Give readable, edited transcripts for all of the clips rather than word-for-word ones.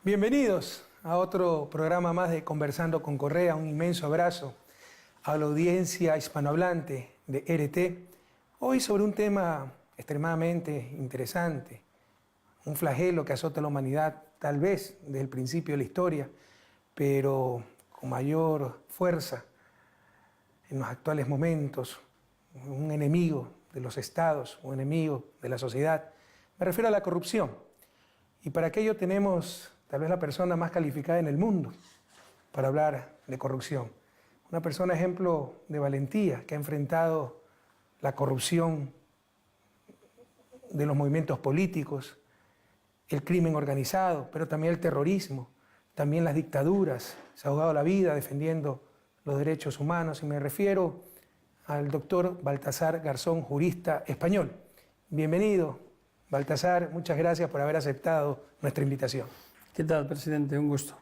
Bienvenidos a otro programa más de Conversando con Correa. Un inmenso abrazo a la audiencia hispanohablante de RT. Hoy sobre un tema extremadamente interesante, un flagelo que azota a la humanidad tal vez desde el principio de la historia, pero con mayor fuerza en los actuales momentos, un enemigo de los estados, un enemigo de la sociedad. Me refiero a la corrupción. Y para aquello tenemos tal vez la persona más calificada en el mundo para hablar de corrupción. Una persona ejemplo de valentía que ha enfrentado la corrupción de los movimientos políticos, el crimen organizado, pero también el terrorismo, también las dictaduras. Se ha jugado la vida defendiendo los derechos humanos y me refiero al doctor Baltasar Garzón, jurista español. Bienvenido, Baltasar, muchas gracias por haber aceptado nuestra invitación. ¿Qué tal, presidente? Un gusto.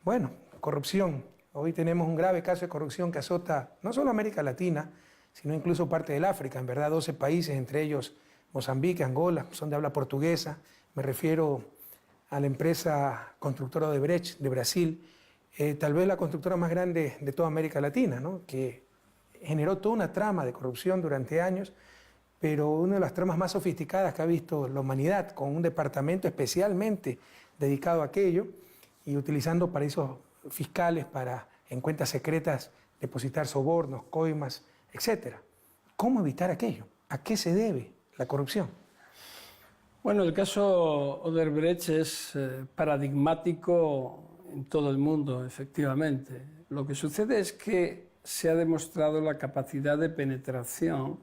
Bueno, corrupción. Hoy tenemos un grave caso de corrupción que azota no solo América Latina, sino incluso parte del África. En verdad, 12 países, entre ellos Mozambique, Angola, son de habla portuguesa. Me refiero a la empresa constructora Odebrecht de Brasil, tal vez la constructora más grande de toda América Latina, ¿no? Que generó toda una trama de corrupción durante años, pero una de las tramas más sofisticadas que ha visto la humanidad, con un departamento especialmente dedicado a aquello y utilizando paraísos fiscales para, en cuentas secretas, depositar sobornos, coimas, etc. ¿Cómo evitar aquello? ¿A qué se debe la corrupción? Bueno, el caso Odebrecht es paradigmático en todo el mundo, efectivamente. Lo que sucede es que se ha demostrado la capacidad de penetración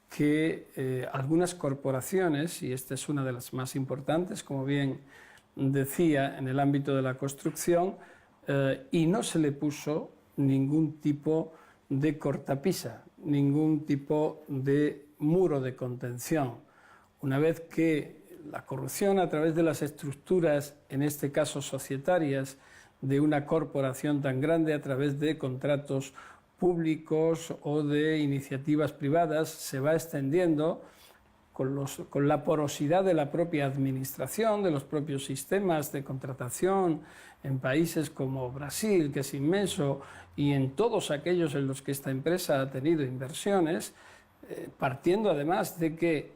que algunas corporaciones, y esta es una de las más importantes, como bien decía, en el ámbito de la construcción, y no se le puso ningún tipo de cortapisa, ningún tipo de muro de contención. Una vez que la corrupción a través de las estructuras, en este caso societarias, de una corporación tan grande a través de contratos públicos o de iniciativas privadas se va extendiendo con la porosidad de la propia administración, de los propios sistemas de contratación en países como Brasil, que es inmenso, y en todos aquellos en los que esta empresa ha tenido inversiones, partiendo además de que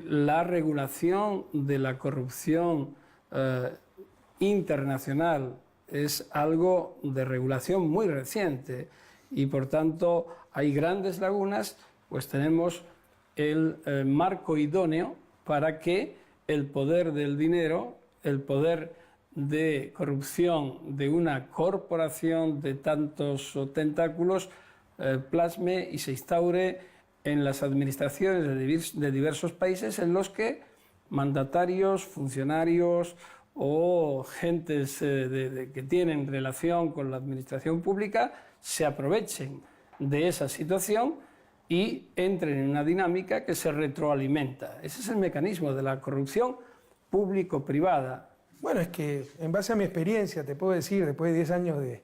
la regulación de la corrupción internacional es algo de regulación muy reciente y por tanto hay grandes lagunas, pues tenemos el marco idóneo para que el poder del dinero, el poder de corrupción de una corporación de tantos tentáculos plasme y se instaure en las administraciones de diversos países en los que mandatarios, funcionarios o gentes que tienen relación con la administración pública se aprovechen de esa situación y entren en una dinámica que se retroalimenta. Ese es el mecanismo de la corrupción público-privada. Bueno, es que en base a mi experiencia te puedo decir, después de 10 años de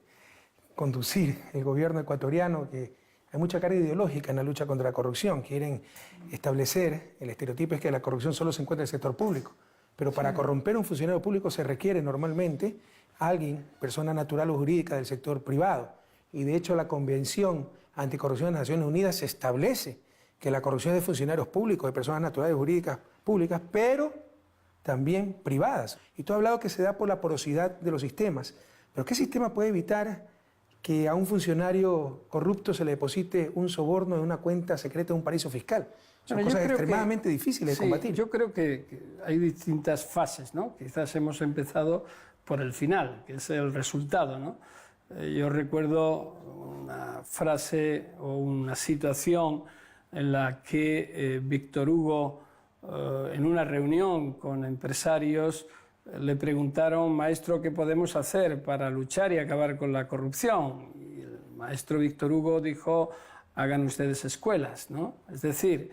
conducir el gobierno ecuatoriano, que hay mucha carga ideológica en la lucha contra la corrupción. Quieren establecer, el estereotipo es que la corrupción solo se encuentra en el sector público, pero para corromper a un funcionario público se requiere normalmente alguien, persona natural o jurídica del sector privado. Y de hecho la Convención Anticorrupción de las Naciones Unidas establece que la corrupción es de funcionarios públicos, de personas naturales y jurídicas públicas, pero también privadas. Y tú has hablado que se da por la porosidad de los sistemas. ¿Pero qué sistema puede evitar que a un funcionario corrupto se le deposite un soborno en una cuenta secreta de un paraíso fiscal? Son cosas extremadamente difíciles de combatir. Yo creo que hay distintas fases, ¿no? Quizás hemos empezado por el final, que es el resultado, ¿no? Yo recuerdo una frase o una situación en la que Víctor Hugo, en una reunión con empresarios, le preguntaron: maestro, ¿qué podemos hacer para luchar y acabar con la corrupción? Y el maestro Víctor Hugo dijo: hagan ustedes escuelas, ¿no? Es decir,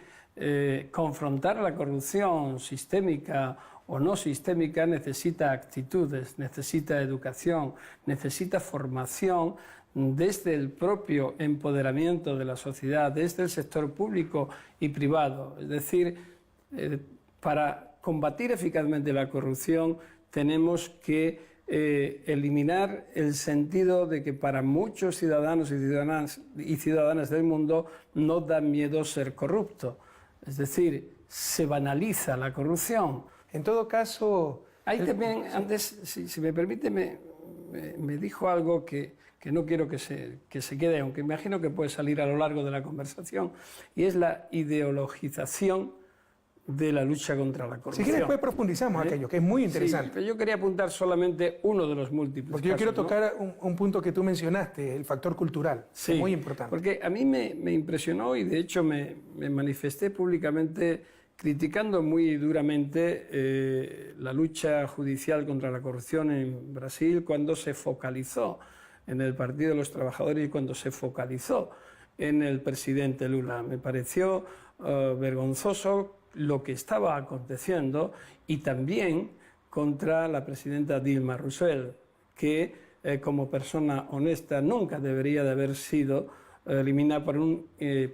confrontar la corrupción sistémica o no sistémica necesita actitudes, necesita educación, necesita formación desde el propio empoderamiento de la sociedad, desde el sector público y privado. Es decir, para combatir eficazmente la corrupción tenemos que eliminar el sentido de que para muchos ciudadanos y ciudadanas del mundo no da miedo ser corrupto. Es decir, se banaliza la corrupción. En todo caso... Ahí también, antes, si me permite, me dijo algo que no quiero que se quede, aunque imagino que puede salir a lo largo de la conversación, y es la ideologización de la lucha contra la corrupción. Si quieres, después profundizamos aquello, que es muy interesante. Sí, pero yo quería apuntar solamente uno de los múltiples Porque yo casos, quiero tocar un punto que tú mencionaste, el factor cultural, sí, que es muy importante. Porque a mí me impresionó y de hecho me manifesté públicamente criticando muy duramente la lucha judicial contra la corrupción en Brasil cuando se focalizó en el Partido de los Trabajadores y cuando se focalizó en el presidente Lula. Me pareció vergonzoso lo que estaba aconteciendo y también contra la presidenta Dilma Rousseff, que como persona honesta nunca debería de haber sido eliminada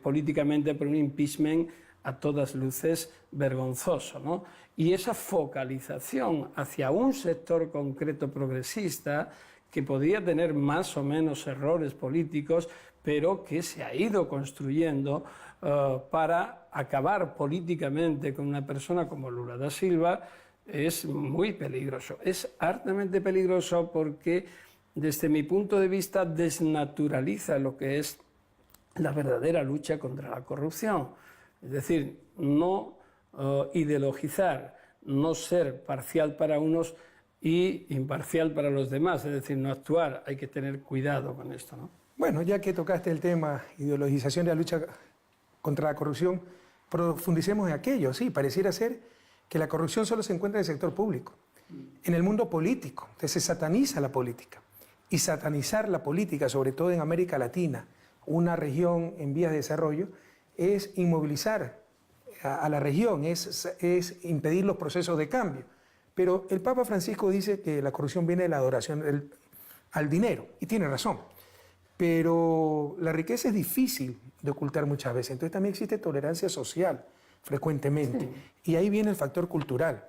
políticamente por un impeachment a todas luces vergonzoso, ¿no? Y esa focalización hacia un sector concreto progresista que podía tener más o menos errores políticos, pero que se ha ido construyendo para acabar políticamente con una persona como Lula da Silva, es muy peligroso. Es hartamente peligroso porque, desde mi punto de vista, desnaturaliza lo que es la verdadera lucha contra la corrupción. Es decir, no ideologizar, no ser parcial para unos y imparcial para los demás, es decir, no actuar. Hay que tener cuidado con esto, ¿no? Bueno, ya que tocaste el tema ideologización de la lucha contra la corrupción, profundicemos en aquello. Sí, pareciera ser que la corrupción solo se encuentra en el sector público. En el mundo político, entonces se sataniza la política. Y satanizar la política, sobre todo en América Latina, una región en vías de desarrollo, es inmovilizar a la región, es impedir los procesos de cambio. Pero el Papa Francisco dice que la corrupción viene de la adoración al dinero, y tiene razón. Pero la riqueza es difícil de ocultar muchas veces, entonces también existe tolerancia social frecuentemente, sí. Y ahí viene el factor cultural.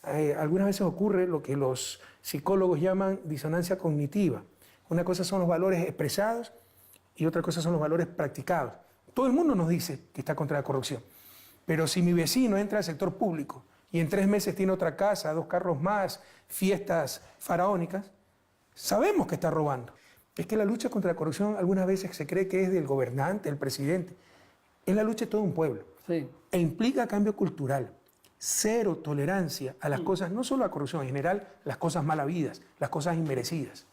Algunas veces ocurre lo que los psicólogos llaman disonancia cognitiva. Una cosa son los valores expresados y otra cosa son los valores practicados. Todo el mundo nos dice que está contra la corrupción, pero si mi vecino entra al sector público y en 3 meses tiene otra casa, 2 carros más, fiestas faraónicas, sabemos que está robando. Es que la lucha contra la corrupción algunas veces se cree que es del gobernante, del presidente. Es la lucha de todo un pueblo. Sí. E implica cambio cultural, cero tolerancia a las cosas, no solo a la corrupción, en general las cosas mal habidas, las cosas inmerecidas.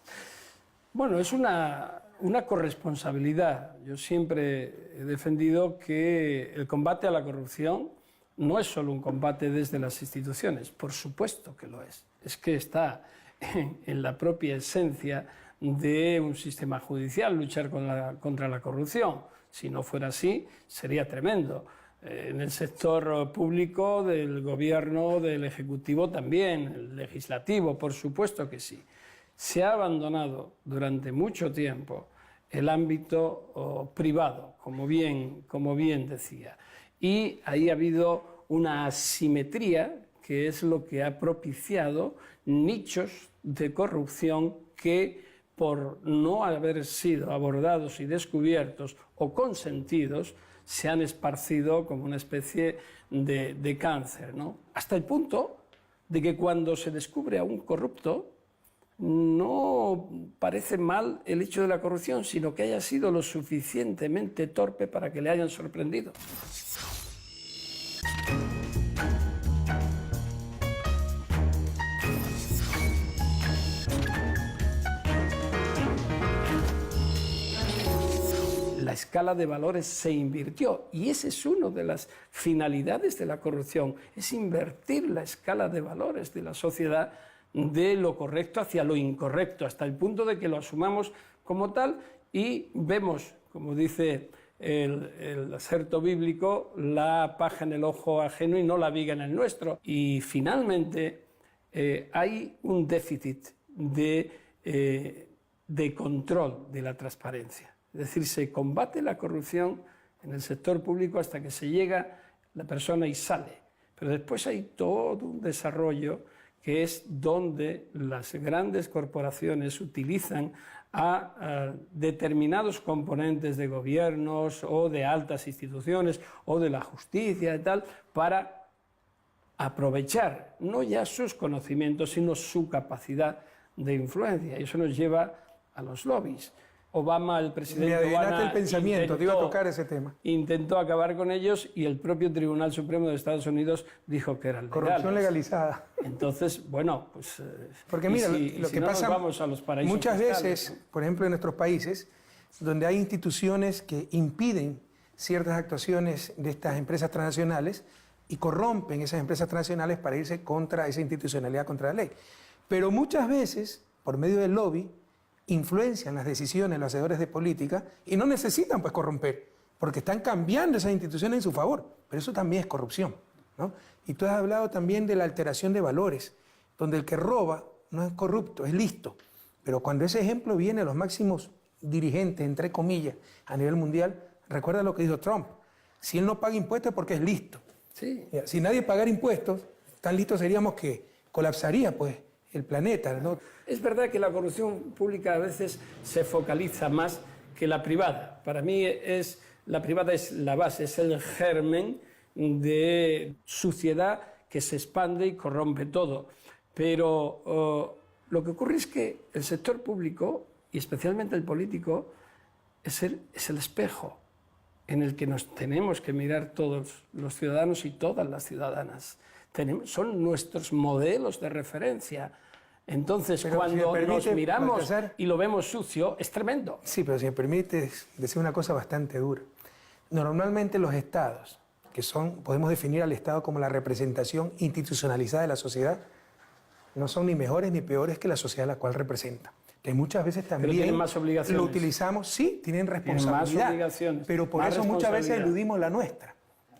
Bueno, es una corresponsabilidad. Yo siempre he defendido que el combate a la corrupción no es solo un combate desde las instituciones, por supuesto que lo es. Es que está en la propia esencia de un sistema judicial luchar contra la corrupción. Si no fuera así, sería tremendo. En el sector público, del gobierno, del ejecutivo también, el legislativo, por supuesto que sí. Se ha abandonado durante mucho tiempo el ámbito privado, como bien decía. Y ahí ha habido una asimetría que es lo que ha propiciado nichos de corrupción que, por no haber sido abordados y descubiertos o consentidos, se han esparcido como una especie de cáncer, ¿no? Hasta el punto de que cuando se descubre a un corrupto, no parece mal el hecho de la corrupción, sino que haya sido lo suficientemente torpe para que le hayan sorprendido. La escala de valores se invirtió y esa es una de las finalidades de la corrupción, es invertir la escala de valores de la sociedad de lo correcto hacia lo incorrecto, hasta el punto de que lo asumamos como tal y vemos, como dice el acerto bíblico, la paja en el ojo ajeno y no la viga en el nuestro. Y finalmente hay un déficit de control de la transparencia. Es decir, se combate la corrupción en el sector público hasta que se llega la persona y sale. Pero después hay todo un desarrollo que es donde las grandes corporaciones utilizan a determinados componentes de gobiernos o de altas instituciones o de la justicia y tal, para aprovechar no ya sus conocimientos, sino su capacidad de influencia. Y eso nos lleva a los lobbies. Obama, el presidente Obama, el pensamiento, te iba a tocar ese tema. Intentó acabar con ellos y el propio Tribunal Supremo de Estados Unidos dijo que eran legales. Corrupción legalizada. Entonces, bueno, pues... Porque mira, lo que pasa vamos a los paraísos muchas fiscales, veces, ¿no? por ejemplo, en nuestros países, donde hay instituciones que impiden ciertas actuaciones de estas empresas transnacionales y corrompen esas empresas transnacionales para irse contra esa institucionalidad, contra la ley. Pero muchas veces, por medio del lobby, influencian las decisiones los hacedores de política y no necesitan pues corromper, porque están cambiando esas instituciones en su favor. Pero eso también es corrupción, ¿no? Y tú has hablado también de la alteración de valores, donde el que roba no es corrupto, es listo. Pero cuando ese ejemplo viene a los máximos dirigentes, entre comillas, a nivel mundial, recuerda lo que dijo Trump. Si él no paga impuestos es porque es listo. Sí. Si nadie pagara impuestos, tan listos seríamos que colapsaría pues el planeta, ¿no? Es verdad que la corrupción pública a veces se focaliza más que la privada. Para mí la privada es la base, es el germen de suciedad que se expande y corrompe todo. Pero lo que ocurre es que el sector público, y especialmente el político, es el espejo en el que nos tenemos que mirar todos los ciudadanos y todas las ciudadanas. Son nuestros modelos de referencia. Entonces, pero cuando si nos miramos y lo vemos sucio, es tremendo. Sí, pero si me permites decir una cosa bastante dura. Normalmente los estados, podemos definir al Estado como la representación institucionalizada de la sociedad, no son ni mejores ni peores que la sociedad a la cual representan. Que muchas veces también pero tienen más obligaciones. Lo utilizamos, sí, tienen responsabilidad, tienen más obligaciones, pero por eso muchas veces eludimos la nuestra,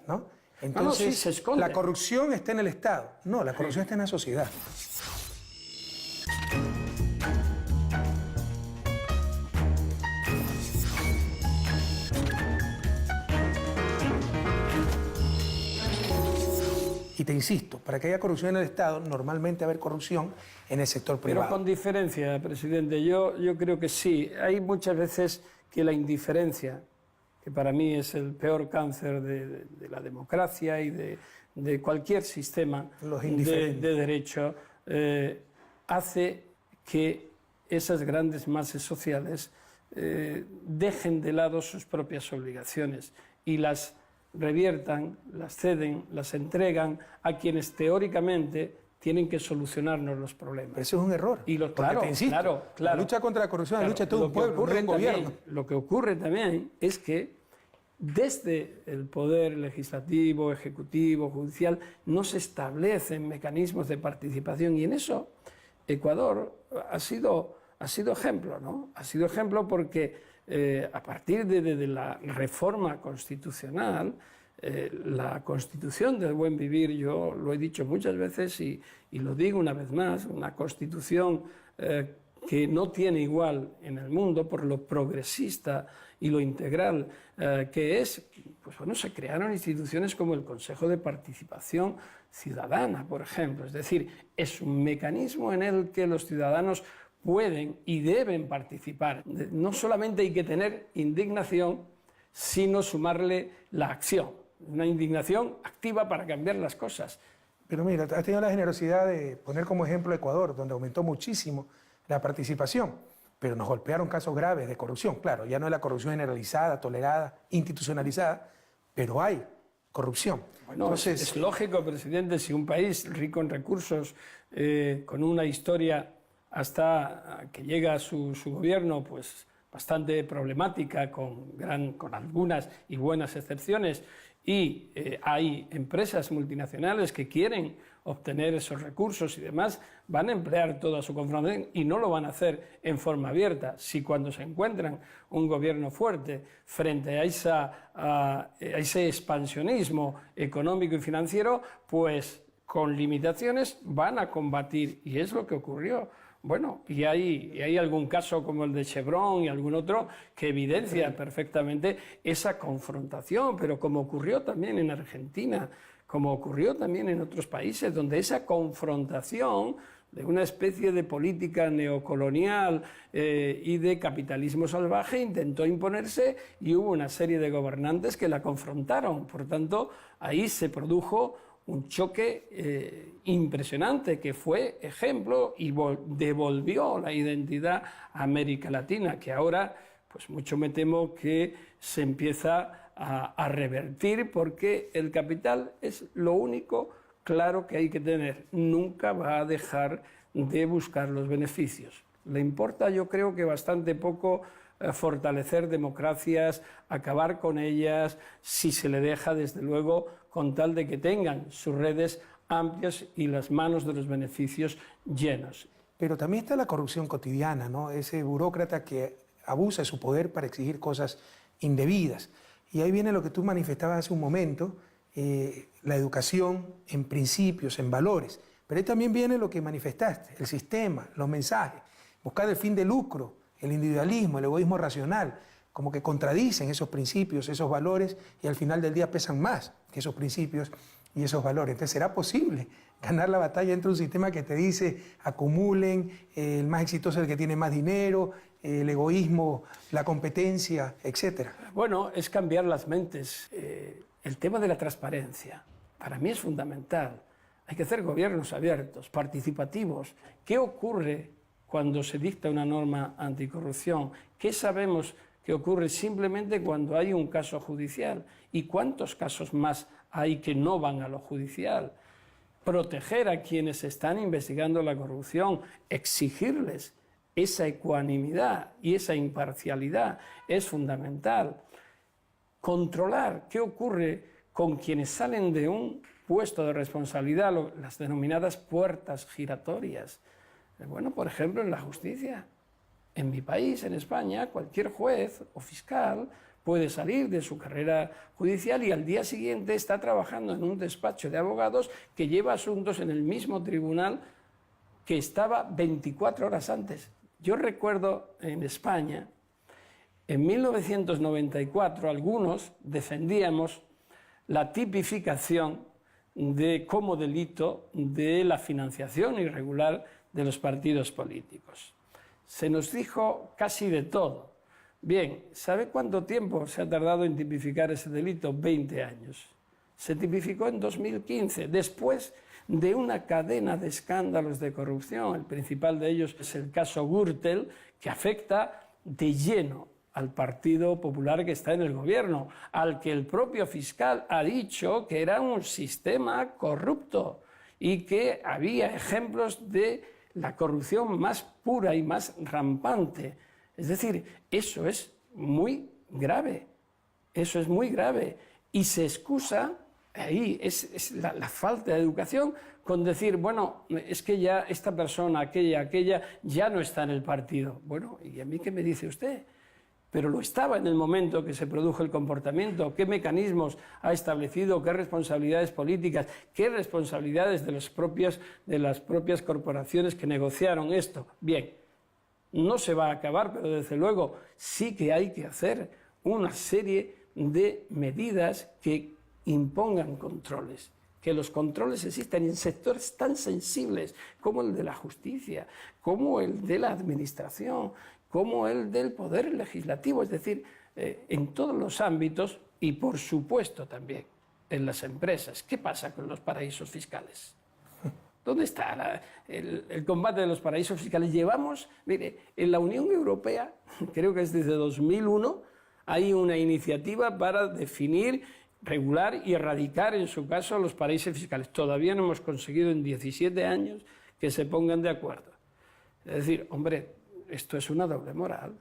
¿no? Entonces, sí, se esconde. La corrupción está en el Estado, no, la corrupción está en la sociedad. Y te insisto, para que haya corrupción en el Estado, normalmente va a haber corrupción en el sector privado. Pero con diferencia, presidente. Yo creo que sí. Hay muchas veces que la indiferencia, que para mí es el peor cáncer de la democracia y de cualquier sistema de derecho, hace que esas grandes masas sociales dejen de lado sus propias obligaciones y las reviertan, las ceden, las entregan a quienes teóricamente tienen que solucionarnos los problemas. Pero eso es un error. Y claro, te insisto, claro. La lucha contra la corrupción es la lucha de todo un pueblo, no de un gobierno. Lo que ocurre también es que desde el poder legislativo, ejecutivo, judicial, no se establecen mecanismos de participación y en eso Ecuador ha sido ejemplo, ¿no? Ha sido ejemplo porque a partir de la reforma constitucional, la Constitución del buen vivir, yo lo he dicho muchas veces y lo digo una vez más, una Constitución que no tiene igual en el mundo por lo progresista y lo integral que es, pues bueno, se crearon instituciones como el Consejo de Participación Ciudadana, por ejemplo. Es decir, es un mecanismo en el que los ciudadanos pueden y deben participar. No solamente hay que tener indignación, sino sumarle la acción. Una indignación activa para cambiar las cosas. Pero mira, has tenido la generosidad de poner como ejemplo Ecuador, donde aumentó muchísimo la participación, pero nos golpearon casos graves de corrupción. Claro, ya no es la corrupción generalizada, tolerada, institucionalizada, pero hay corrupción. Bueno, entonces, es lógico, presidente, si un país rico en recursos, con una historia hasta que llega a su gobierno, pues bastante problemática, con algunas y buenas excepciones, y hay empresas multinacionales que quieren obtener esos recursos y demás, van a emplear toda su confrontación y no lo van a hacer en forma abierta. Si cuando se encuentran un gobierno fuerte frente a ese expansionismo económico y financiero, pues con limitaciones van a combatir, y es lo que ocurrió. Bueno, y hay algún caso como el de Chevron y algún otro que evidencia perfectamente esa confrontación, pero como ocurrió también en Argentina como ocurrió también en otros países, donde esa confrontación de una especie de política neocolonial y de capitalismo salvaje intentó imponerse y hubo una serie de gobernantes que la confrontaron. Por tanto, ahí se produjo un choque impresionante que fue ejemplo y devolvió la identidad a América Latina, que ahora, pues mucho me temo que se empieza a revertir, porque el capital es lo único claro que hay que tener. Nunca va a dejar de buscar los beneficios. Le importa, yo creo que bastante poco, fortalecer democracias, acabar con ellas, si se le deja, desde luego, con tal de que tengan sus redes amplias y las manos de los beneficios llenas. Pero también está la corrupción cotidiana, ¿no? Ese burócrata que abusa de su poder para exigir cosas indebidas. Y ahí viene lo que tú manifestabas hace un momento, la educación en principios, en valores. Pero ahí también viene lo que manifestaste, el sistema, los mensajes, buscar el fin de lucro, el individualismo, el egoísmo racional, como que contradicen esos principios, esos valores, y al final del día pesan más que esos principios y esos valores. Entonces, ¿será posible ganar la batalla entre un sistema que te dice acumulen, el más exitoso es el que tiene más dinero, el egoísmo, la competencia, etcétera? Bueno, es cambiar las mentes. El tema de la transparencia, para mí es fundamental. Hay que hacer gobiernos abiertos, participativos. ¿Qué ocurre cuando se dicta una norma anticorrupción? ¿Qué sabemos que ocurre simplemente cuando hay un caso judicial? ¿Y cuántos casos más hay que no van a lo judicial? Proteger a quienes están investigando la corrupción, exigirles esa ecuanimidad y esa imparcialidad es fundamental. Controlar qué ocurre con quienes salen de un puesto de responsabilidad, las denominadas puertas giratorias. Bueno, por ejemplo, en la justicia. En mi país, en España, cualquier juez o fiscal puede salir de su carrera judicial y al día siguiente está trabajando en un despacho de abogados que lleva asuntos en el mismo tribunal que estaba 24 horas antes. Yo recuerdo en España, en 1994, algunos defendíamos la tipificación como delito de la financiación irregular de los partidos políticos. Se nos dijo casi de todo. Bien, ¿sabe cuánto tiempo se ha tardado en tipificar ese delito? 20 años. Se tipificó en 2015, después de una cadena de escándalos de corrupción. El principal de ellos es el caso Gürtel, que afecta de lleno al Partido Popular que está en el gobierno, al que el propio fiscal ha dicho que era un sistema corrupto y que había ejemplos de la corrupción más pura y más rampante. Es decir, eso es muy grave, eso es muy grave. Y se excusa, ahí es la falta de educación, con decir, bueno, es que ya esta persona, aquella, ya no está en el partido. Bueno, ¿y a mí qué me dice usted? Pero lo estaba en el momento que se produjo el comportamiento. ¿Qué mecanismos ha establecido? ¿Qué responsabilidades políticas? ¿Qué responsabilidades de las propias corporaciones que negociaron esto? Bien, no se va a acabar, pero desde luego sí que hay que hacer una serie de medidas que impongan controles. Que los controles existan en sectores tan sensibles como el de la justicia, como el de la administración, como el del poder legislativo, es decir, en todos los ámbitos y, por supuesto, también en las empresas. ¿Qué pasa con los paraísos fiscales? ¿Dónde está el combate de los paraísos fiscales? Llevamos, mire, en la Unión Europea, creo que es desde 2001, hay una iniciativa para definir, regular y erradicar, en su caso, los paraísos fiscales. Todavía no hemos conseguido en 17 años que se pongan de acuerdo. Es decir, hombre, esto es una doble moral.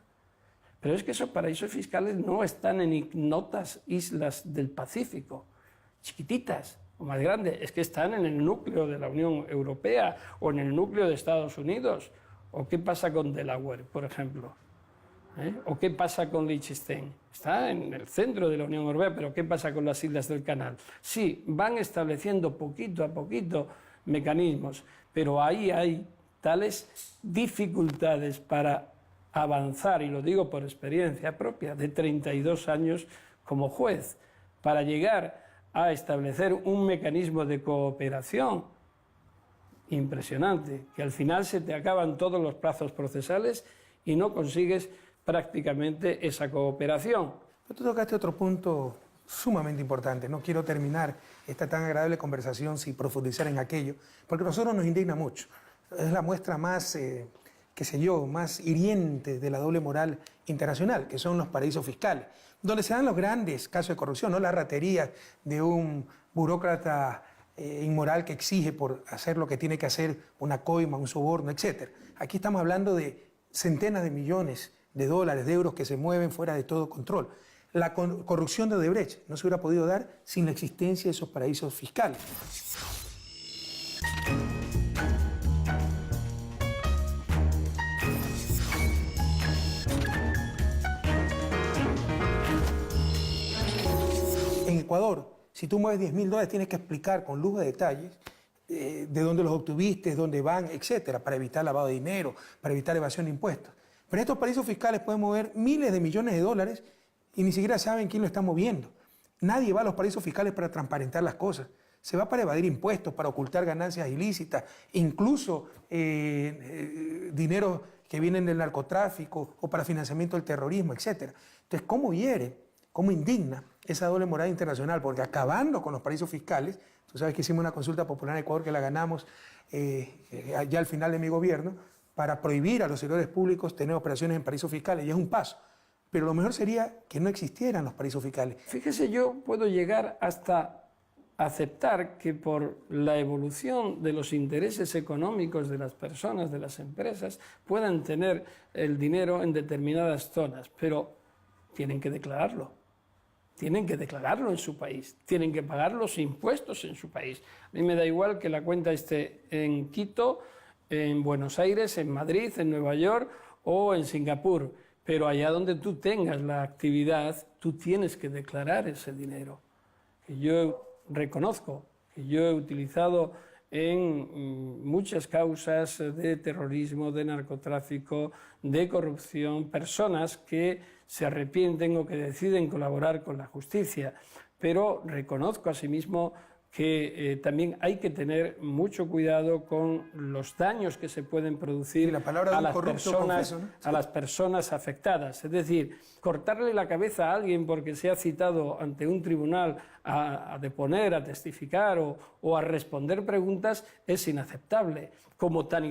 Pero es que esos paraísos fiscales no están en ignotas islas del Pacífico, chiquititas o más grandes, es que están en el núcleo de la Unión Europea o en el núcleo de Estados Unidos. ¿O qué pasa con Delaware, por ejemplo? ¿O qué pasa con Liechtenstein? Está en el centro de la Unión Europea, pero ¿qué pasa con las islas del Canal? Sí, van estableciendo poquito a poquito mecanismos, pero ahí hay tales dificultades para avanzar, y lo digo por experiencia propia, de 32 años como juez, para llegar a establecer un mecanismo de cooperación impresionante, que al final se te acaban todos los plazos procesales y no consigues prácticamente esa cooperación. Pero tú tocaste otro punto sumamente importante. No quiero terminar esta tan agradable conversación sin profundizar en aquello, porque a nosotros nos indigna mucho. Es la muestra más, qué sé yo, más hiriente de la doble moral internacional, que son los paraísos fiscales, donde se dan los grandes casos de corrupción, no la ratería de un burócrata inmoral que exige por hacer lo que tiene que hacer, una coima, un soborno, etc. Aquí estamos hablando de centenas de millones de dólares, de euros que se mueven fuera de todo control. La corrupción de Odebrecht no se hubiera podido dar sin la existencia de esos paraísos fiscales. En Ecuador, si tú mueves $10.000, tienes que explicar con lujo de detalles de dónde los obtuviste, dónde van, etcétera, para evitar lavado de dinero, para evitar evasión de impuestos. Pero estos paraísos fiscales pueden mover miles de millones de dólares y ni siquiera saben quién lo está moviendo. Nadie va a los paraísos fiscales para transparentar las cosas. Se va para evadir impuestos, para ocultar ganancias ilícitas, incluso dinero que vienen del narcotráfico o para financiamiento del terrorismo, etcétera. Entonces, ¿cómo hiere, cómo indigna esa doble moral internacional? Porque acabando con los paraísos fiscales, tú sabes que hicimos una consulta popular en Ecuador que la ganamos ya al final de mi gobierno, para prohibir a los servidores públicos tener operaciones en paraísos fiscales, y es un paso. Pero lo mejor sería que no existieran los paraísos fiscales. Fíjese, yo puedo llegar hasta aceptar que por la evolución de los intereses económicos de las personas, de las empresas, puedan tener el dinero en determinadas zonas, pero tienen que declararlo. Tienen que declararlo en su país, tienen que pagar los impuestos en su país. A mí me da igual que la cuenta esté en Quito, en Buenos Aires, en Madrid, en Nueva York o en Singapur, pero allá donde tú tengas la actividad, tú tienes que declarar ese dinero. Que yo reconozco que yo he utilizado en muchas causas de terrorismo, de narcotráfico, de corrupción, personas que se arrepienten o que deciden colaborar con la justicia, pero reconozco asimismo que también hay que tener mucho cuidado con los daños que se pueden producir a las personas afectadas. Es decir, cortarle la cabeza a alguien porque se ha citado ante un tribunal a deponer, a testificar o a responder preguntas es inaceptable. Como tan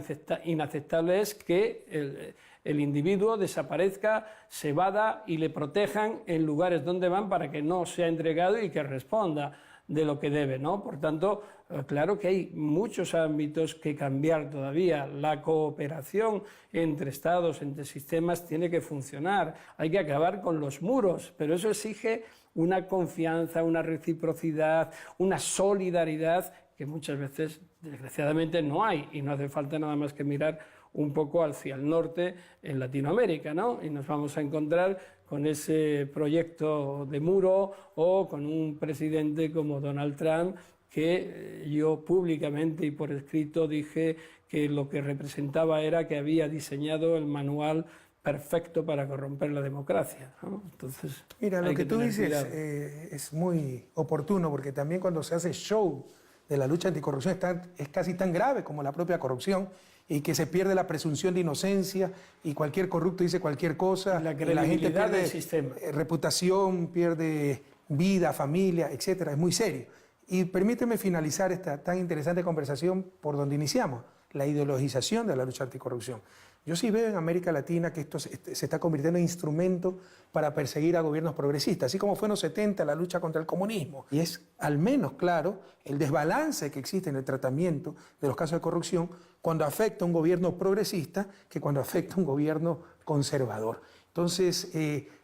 inaceptable es que el individuo desaparezca, se evada y le protejan en lugares donde van para que no sea entregado y que responda de lo que debe, ¿no? Por tanto, claro que hay muchos ámbitos que cambiar todavía. La cooperación entre estados, entre sistemas, tiene que funcionar. Hay que acabar con los muros, pero eso exige una confianza, una reciprocidad, una solidaridad que muchas veces, desgraciadamente, no hay. Y no hace falta nada más que mirar un poco hacia el norte en Latinoamérica, ¿no? Y nos vamos a encontrar con ese proyecto de muro o con un presidente como Donald Trump, que yo públicamente y por escrito dije que lo que representaba era que había diseñado el manual perfecto para corromper la democracia, ¿no? Entonces, mira, lo que tú dices es muy oportuno, porque también cuando se hace show de la lucha anticorrupción es casi tan grave como la propia corrupción, y que se pierde la presunción de inocencia y cualquier corrupto dice cualquier cosa, la gente pierde del sistema. Reputación, pierde vida, familia, etcétera. Es muy serio. Y permíteme finalizar esta tan interesante conversación por donde iniciamos, la ideologización de la lucha anticorrupción. Yo sí veo en América Latina que esto se está convirtiendo en instrumento para perseguir a gobiernos progresistas, así como fue en los 70 la lucha contra el comunismo. Y es al menos claro el desbalance que existe en el tratamiento de los casos de corrupción cuando afecta a un gobierno progresista que cuando afecta a un gobierno conservador. Entonces,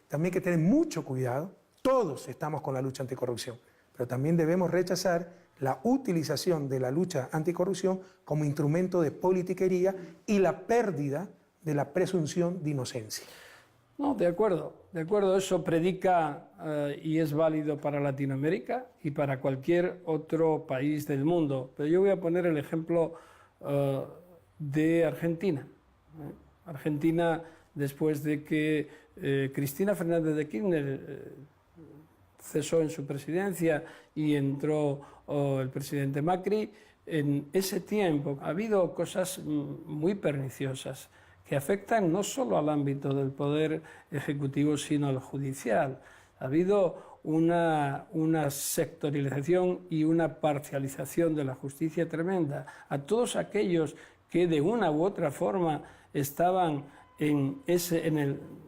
también hay que tener mucho cuidado. Todos estamos con la lucha anticorrupción, pero también debemos rechazar la utilización de la lucha anticorrupción como instrumento de politiquería y la pérdida de la presunción de inocencia. No, de acuerdo, eso predica y es válido para Latinoamérica y para cualquier otro país del mundo. Pero yo voy a poner el ejemplo de Argentina. Argentina, después de que Cristina Fernández de Kirchner cesó en su presidencia y entró el presidente Macri, en ese tiempo ha habido cosas muy perniciosas que afectan no solo al ámbito del poder ejecutivo, sino al judicial. Ha habido una sectorialización y una parcialización de la justicia tremenda. A todos aquellos que de una u otra forma estaban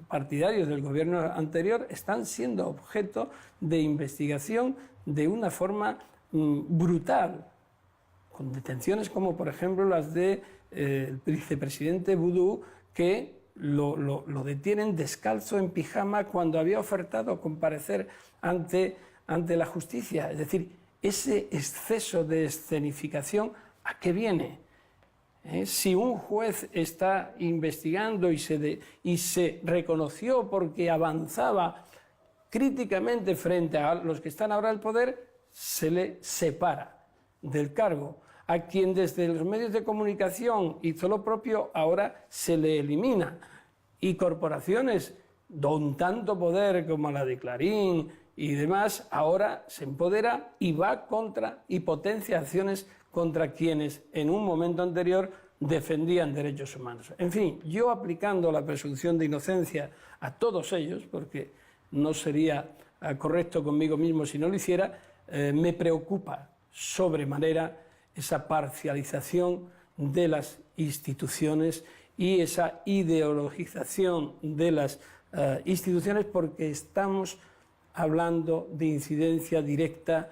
partidarios del gobierno anterior están siendo objeto de investigación de una forma brutal, con detenciones como por ejemplo las del vicepresidente Boudou, que lo detienen descalzo en pijama cuando había ofertado comparecer ante la justicia. Es decir, ese exceso de escenificación, ¿a qué viene? Si un juez está investigando y se reconoció porque avanzaba críticamente frente a los que están ahora en el poder, se le separa del cargo. A quien desde los medios de comunicación hizo lo propio, ahora se le elimina. Y corporaciones don tanto poder como la de Clarín y demás, ahora se empodera y va contra y potencia acciones contra quienes en un momento anterior defendían derechos humanos. En fin, yo aplicando la presunción de inocencia a todos ellos, porque no sería correcto conmigo mismo si no lo hiciera, me preocupa sobremanera esa parcialización de las instituciones y esa ideologización de las instituciones, porque estamos hablando de incidencia directa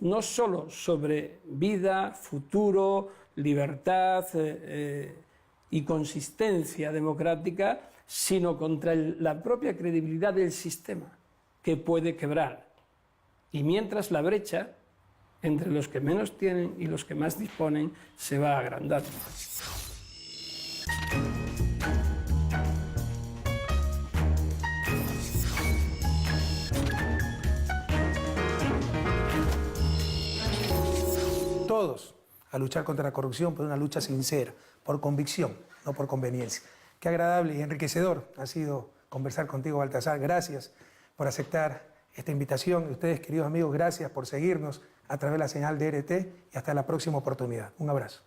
no solo sobre vida, futuro, libertad y consistencia democrática, sino contra la propia credibilidad del sistema, que puede quebrar. Y mientras la brecha entre los que menos tienen y los que más disponen se va agrandando. Todos a luchar contra la corrupción, por una lucha sincera, por convicción, no por conveniencia. Qué agradable y enriquecedor ha sido conversar contigo, Baltasar. Gracias por aceptar esta invitación. Y ustedes, queridos amigos, gracias por seguirnos a través de la señal de RT y hasta la próxima oportunidad. Un abrazo.